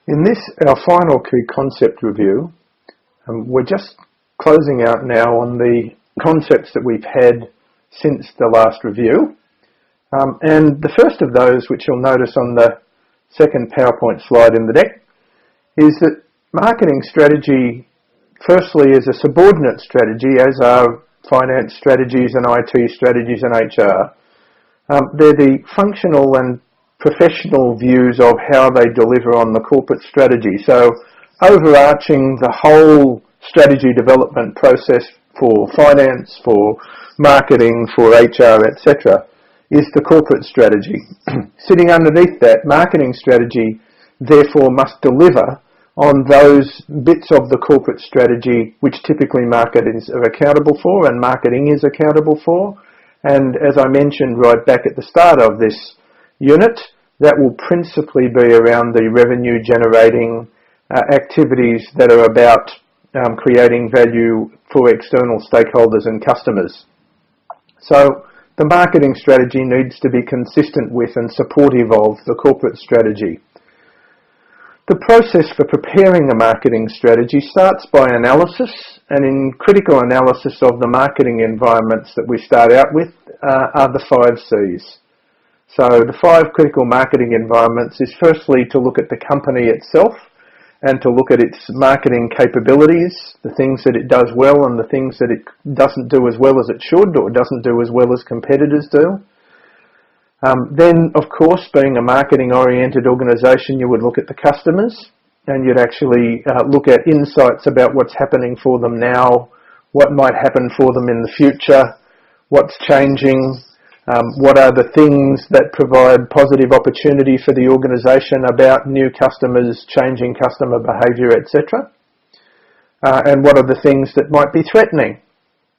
In this, our final key concept review, we're just closing out now on the concepts that we've had since the last review. And the first of those, which you'll notice on the second PowerPoint slide in the deck, is that marketing strategy, firstly, is a subordinate strategy, as are finance strategies and IT strategies and HR. They're the functional and professional views of how they deliver on the corporate strategy. So overarching the whole strategy development process for finance, for marketing, for HR, etc., is the corporate strategy. Sitting underneath that, marketing strategy therefore must deliver on those bits of the corporate strategy which typically marketing are accountable for and marketing is accountable for. And as I mentioned right back at the start of this unit, that will principally be around the revenue generating activities that are about creating value for external stakeholders and customers. So the marketing strategy needs to be consistent with and supportive of the corporate strategy. The process for preparing a marketing strategy starts by analysis, and in critical analysis of the marketing environments that we start out with are the 5 C's. So the 5 critical marketing environments is firstly to look at the company itself and to look at its marketing capabilities, the things that it does well and the things that it doesn't do as well as it should or doesn't do as well as competitors do. Then, of course, being a marketing-oriented organisation, you would look at the customers and you'd actually look at insights about what's happening for them now, what might happen for them in the future, what's changing, what are the things that provide positive opportunity for the organisation about new customers, changing customer behaviour, etc. And what are the things that might be threatening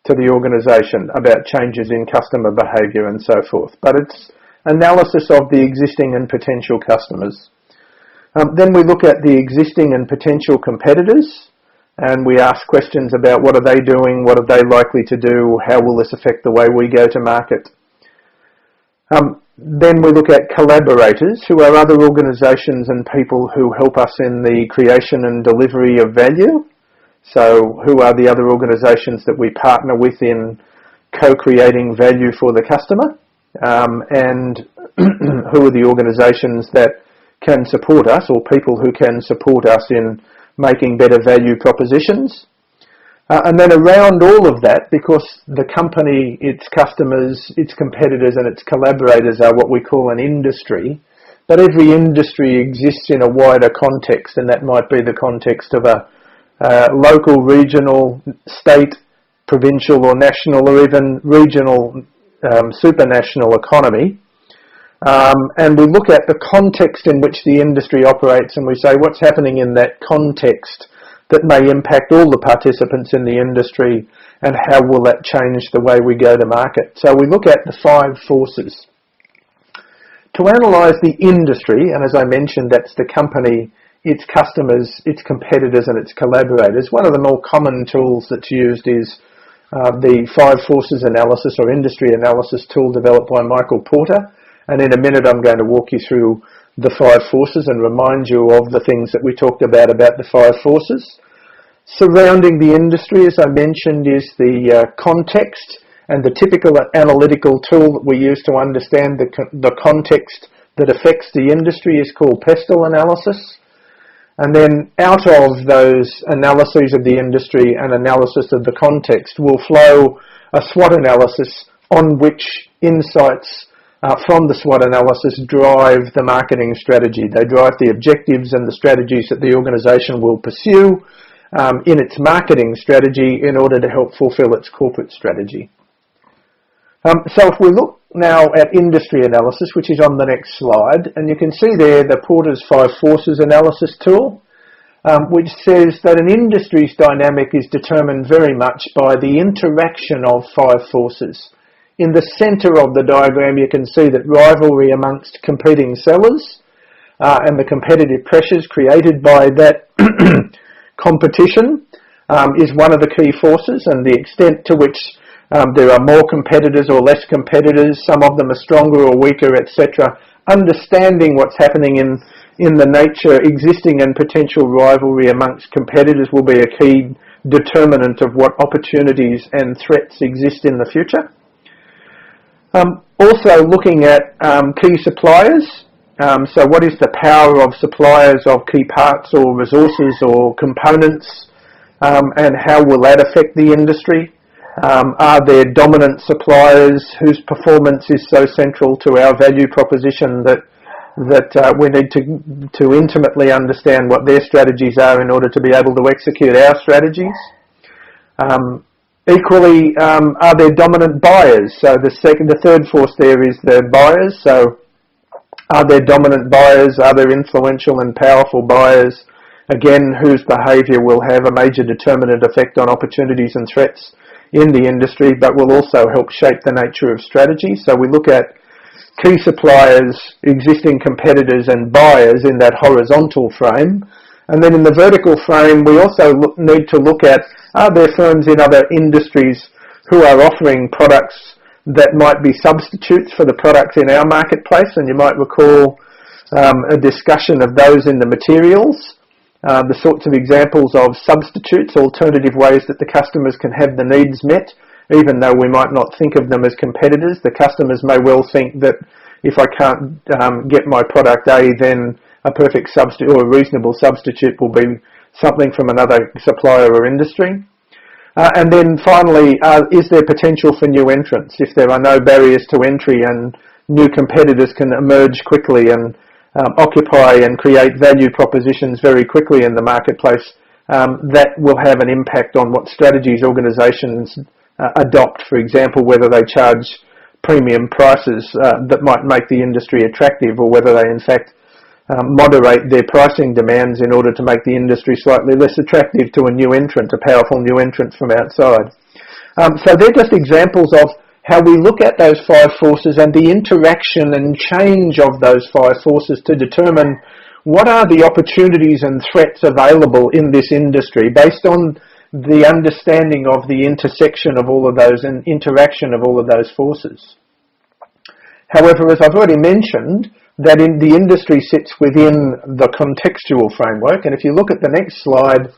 to the organisation about changes in customer behaviour and so forth. But it's analysis of the existing and potential customers. Then we look at the existing and potential competitors and we ask questions about what are they doing, what are they likely to do, how will this affect the way we go to market. Then we look at collaborators, who are other organisations and people who help us in the creation and delivery of value. So who are the other organisations that we partner with in co-creating value for the customer? And who are the organisations that can support us, or people who can support us in making better value propositions. And then around all of that, because the company, its customers, its competitors and its collaborators are what we call an industry, but every industry exists in a wider context, and that might be the context of a local, regional, state, provincial or national or even regional supranational economy. And we look at the context in which the industry operates and we say what's happening in that context that may impact all the participants in the industry and how will that change the way we go to market. So we look at the 5 forces. To analyse the industry, and as I mentioned, that's the company, its customers, its competitors and its collaborators, one of the more common tools that's used is the 5 forces analysis or industry analysis tool developed by Michael Porter. And in a minute I'm going to walk you through the 5 forces and remind you of the things that we talked about the 5 forces. Surrounding the industry, as I mentioned, is the context, and the typical analytical tool that we use to understand the context that affects the industry is called pestle analysis. And then out of those analyses of the industry and analysis of the context will flow a SWOT analysis on which insights from the SWOT analysis drive the marketing strategy. They drive the objectives and the strategies that the organisation will pursue in its marketing strategy in order to help fulfil its corporate strategy. So if we look now at industry analysis, which is on the next slide, and you can see there the Porter's 5 forces analysis tool, which says that an industry's dynamic is determined very much by the interaction of 5 forces. In the centre of the diagram you can see that rivalry amongst competing sellers and the competitive pressures created by that competition is one of the key forces, and the extent to which there are more competitors or less competitors, some of them are stronger or weaker, etc. Understanding what's happening in in the nature, existing and potential rivalry amongst competitors will be a key determinant of what opportunities and threats exist in the future. Also looking at key suppliers. So what is the power of suppliers of key parts or resources or components, and how will that affect the industry? Are there dominant suppliers whose performance is so central to our value proposition that we need to intimately understand what their strategies are in order to be able to execute our strategies? Equally, are there dominant buyers? So the third force there is the buyers. So are there dominant buyers? Are there influential and powerful buyers? Again, whose behaviour will have a major determinant effect on opportunities and threats in the industry, but will also help shape the nature of strategy. So we look at key suppliers, existing competitors and buyers in that horizontal frame. And then in the vertical frame, we also need to look at, are there firms in other industries who are offering products that might be substitutes for the products in our marketplace? And you might recall a discussion of those in the materials, the sorts of examples of substitutes, alternative ways that the customers can have the needs met. Even though we might not think of them as competitors, the customers may well think that if I can't get my product A, then a perfect substitute or a reasonable substitute will be something from another supplier or industry. And then finally, is there potential for new entrants? If there are no barriers to entry and new competitors can emerge quickly and occupy and create value propositions very quickly in the marketplace, that will have an impact on what strategies organisations adopt. For example, whether they charge premium prices that might make the industry attractive, or whether they in fact moderate their pricing demands in order to make the industry slightly less attractive to a new entrant, a powerful new entrant from outside. So they're just examples of how we look at those five forces and the interaction and change of those five forces to determine what are the opportunities and threats available in this industry based on the understanding of the intersection of all of those and interaction of all of those forces. However, as I've already mentioned, that in the industry sits within the contextual framework, and if you look at the next slide,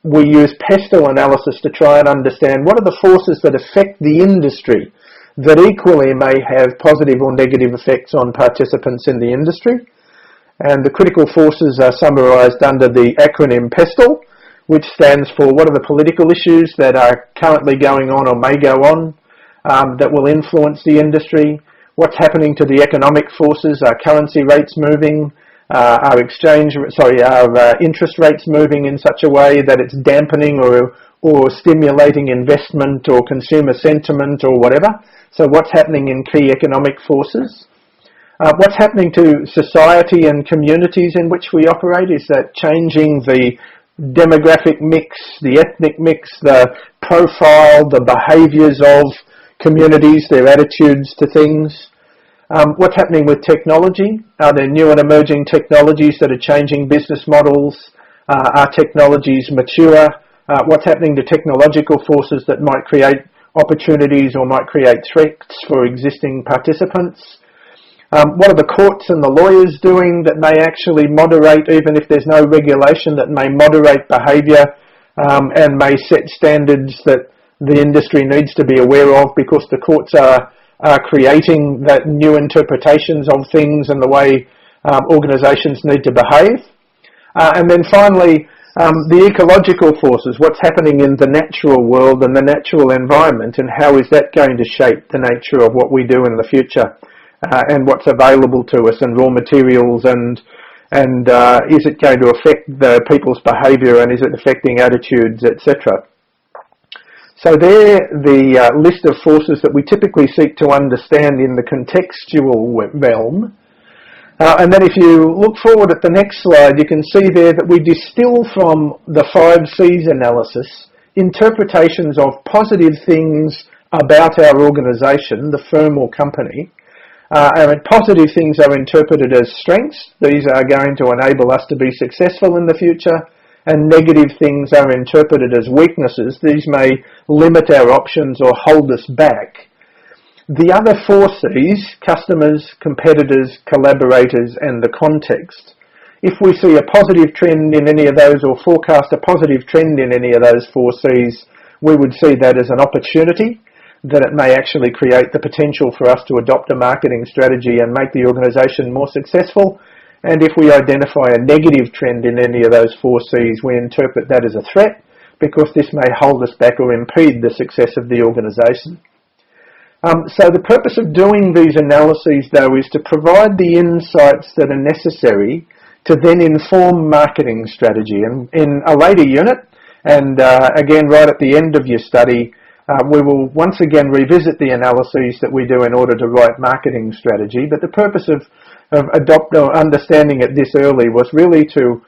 we use pestle analysis to try and understand what are the forces that affect the industry that equally may have positive or negative effects on participants in the industry. And the critical forces are summarised under the acronym PESTLE, which stands for what are the political issues that are currently going on or may go on that will influence the industry. What's happening to the economic forces? Are currency rates moving? Are interest rates moving in such a way that it's dampening or stimulating investment or consumer sentiment or whatever? So what's happening in key economic forces? What's happening to society and communities in which we operate? Is that changing the demographic mix, the ethnic mix, the profile, the behaviours of communities, their attitudes to things? What's happening with technology? Are there new and emerging technologies that are changing business models? Are technologies mature? What's happening to technological forces that might create opportunities or might create threats for existing participants? What are the courts and the lawyers doing that may actually moderate, even if there's no regulation, that may moderate behaviour and may set standards that the industry needs to be aware of, because the courts are creating that new interpretations of things and the way organisations need to behave. And then finally, the ecological forces, what's happening in the natural world and the natural environment, and how is that going to shape the nature of what we do in the future, and what's available to us, and raw materials, and is it going to affect the people's behaviour, and is it affecting attitudes, etc. So they're the list of forces that we typically seek to understand in the contextual realm. And then if you look forward at the next slide, you can see there that we distill from the 5 C's analysis interpretations of positive things about our organisation, the firm or company. And positive things are interpreted as strengths. These are going to enable us to be successful in the future. And negative things are interpreted as weaknesses. These may limit our options or hold us back. The other 4 C's, customers, competitors, collaborators and the context. If we see a positive trend in any of those or forecast a positive trend in any of those 4 C's, we would see that as an opportunity, that it may actually create the potential for us to adopt a marketing strategy and make the organisation more successful. And if we identify a negative trend in any of those 4 C's, we interpret that as a threat, because this may hold us back or impede the success of the organisation. So the purpose of doing these analyses, though, is to provide the insights that are necessary to then inform marketing strategy. And in a later unit, and again right at the end of your study, we will once again revisit the analyses that we do in order to write marketing strategy. But the purpose of understanding it this early was really to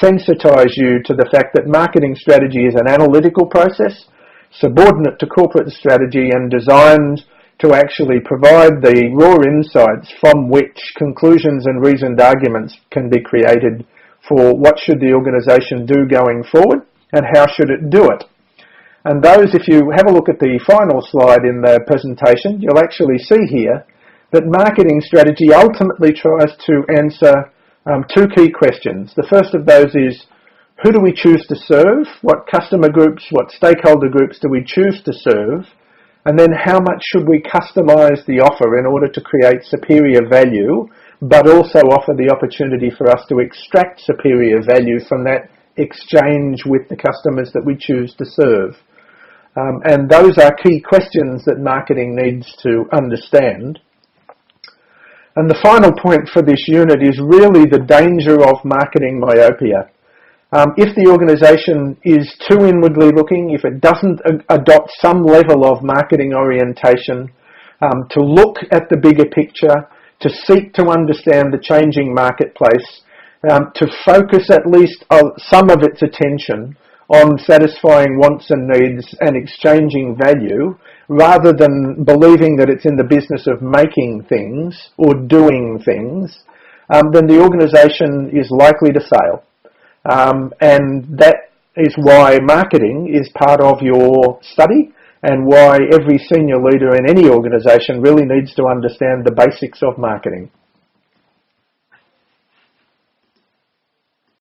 sensitise you to the fact that marketing strategy is an analytical process, subordinate to corporate strategy and designed to actually provide the raw insights from which conclusions and reasoned arguments can be created for what should the organisation do going forward and how should it do it. And those, if you have a look at the final slide in the presentation, you'll actually see here that marketing strategy ultimately tries to answer 2 key questions. The first of those is, who do we choose to serve? What customer groups, what stakeholder groups do we choose to serve? And then how much should we customise the offer in order to create superior value, but also offer the opportunity for us to extract superior value from that exchange with the customers that we choose to serve? And those are key questions that marketing needs to understand. And the final point for this unit is really the danger of marketing myopia. If the organisation is too inwardly looking, if it doesn't adopt some level of marketing orientation, to look at the bigger picture, to seek to understand the changing marketplace, to focus at least some of its attention on satisfying wants and needs and exchanging value, rather than believing that it's in the business of making things or doing things, then the organisation is likely to fail. And that is why marketing is part of your study and why every senior leader in any organisation really needs to understand the basics of marketing.